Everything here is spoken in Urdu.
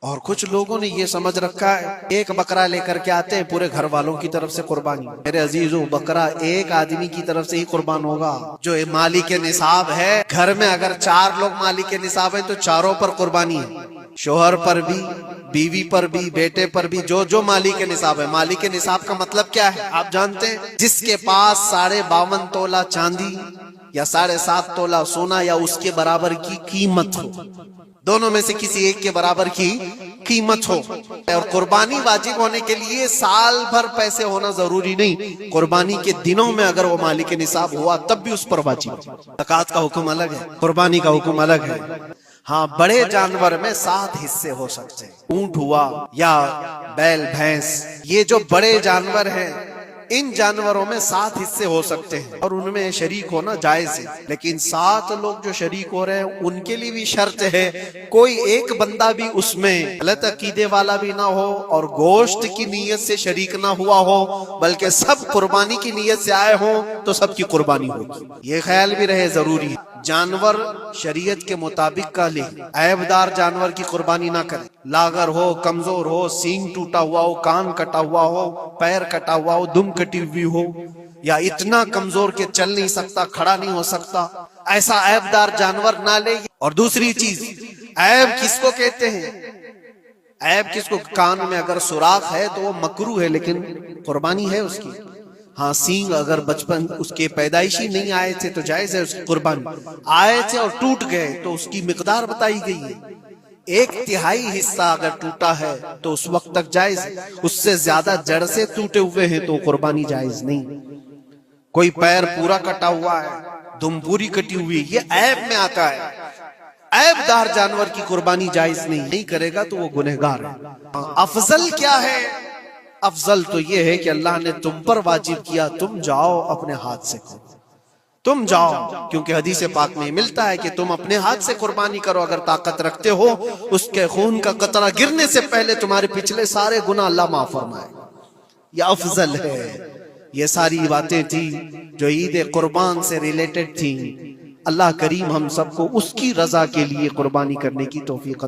اور کچھ لوگوں نے یہ سمجھ رکھا ہے ایک بکرا لے کر کے آتے ہیں پورے گھر والوں کی طرف سے قربانی. میرے عزیزو، بکرا ایک آدمی کی طرف سے ہی قربان ہوگا جو مالک نصاب ہے. گھر میں اگر 4 لوگ مالک نصاب ہیں تو چاروں پر قربانی ہے، شوہر پر بھی، بیوی پر بھی، بیٹے پر بھی، جو مالک نصاب ہے. مالک نصاب کا مطلب کیا ہے آپ جانتے ہیں؟ جس کے پاس 52.5 تولہ چاندی یا 7.5 تولہ سونا یا اس کے برابر کی قیمت ہو، دونوں میں سے کسی ایک کے برابر کی قیمت ہو. اور قربانی واجب ہونے کے لیے سال بھر پیسے ہونا ضروری نہیں، قربانی کے دنوں میں اگر وہ مالک نصاب ہوا تب بھی اس پر واجب. زکوٰۃ کا حکم الگ ہے، قربانی کا حکم الگ ہے. ہاں، بڑے جانور میں 7 حصے ہو سکتے ہیں. اونٹ ہوا یا بیل بھینس، یہ جو بڑے جانور ہیں ان جانوروں میں 7 حصے ہو سکتے ہیں اور ان میں شریک ہونا جائز ہے. لیکن 7 لوگ جو شریک ہو رہے ہیں ان کے لیے بھی شرط ہے کوئی ایک بندہ بھی اس میں غلط عقیدے والا بھی نہ ہو اور گوشت کی نیت سے شریک نہ ہوا ہو، بلکہ سب قربانی کی نیت سے آئے ہوں تو سب کی قربانی ہوگی. یہ خیال بھی رہے ضروری ہے جانور شریعت کے مطابق کا لے، عیب دار جانور کی قربانی نہ کرے. لاغر ہو، کمزور ہو، سینگ ٹوٹا ہوا ہو، کان کٹا ہوا ہو، پیر کٹا ہوا ہو، دم کٹی ہوئی ہو، یا اتنا کمزور کہ چل نہیں سکتا، کھڑا نہیں ہو سکتا، ایسا عیب دار جانور نہ لے. اور دوسری چیز، عیب کس کو کہتے ہیں؟ عیب کس کو؟ کان میں اگر سوراخ ہے تو وہ مکروہ ہے لیکن قربانی ہے اس کی. ہاں، سینگ اگر بچپن اس کے پیدائشی نہیں آئے تھے تو جائز ہے اس کی قربانی، آئے تھے اور ٹوٹ گئے تو اس کی مقدار بتائی گئی ہے. 1/3 حصہ اگر ٹوٹا ہے تو اس وقت تک جائز ہے، اس سے زیادہ جڑ سے ٹوٹے ہوئے ہیں تو قربانی جائز نہیں. کوئی پیر پورا کٹا ہوا ہے، دم پوری کٹی ہوئی، یہ عیب میں آتا ہے. عیب دار جانور کی قربانی جائز نہیں کرے گا تو وہ گنہگار ہے. افضل کیا ہے؟ افضل تو یہ ہے کہ اللہ نے تم پر واجب کیا، تم جاؤ اپنے ہاتھ سے کرو، تم جاؤ، کیونکہ حدیث پاک میں ملتا ہے کہ تم اپنے ہاتھ سے قربانی کرو اگر طاقت رکھتے ہو. اس کے خون کا قطرہ گرنے سے پہلے تمہارے پچھلے سارے گناہ اللہ معاف فرمائے. یہ افضل ہے. یہ ساری باتیں تھی جو عید قربان سے ریلیٹڈ تھیں. اللہ کریم ہم سب کو اس کی رضا کے لیے قربانی کرنے کی توفیق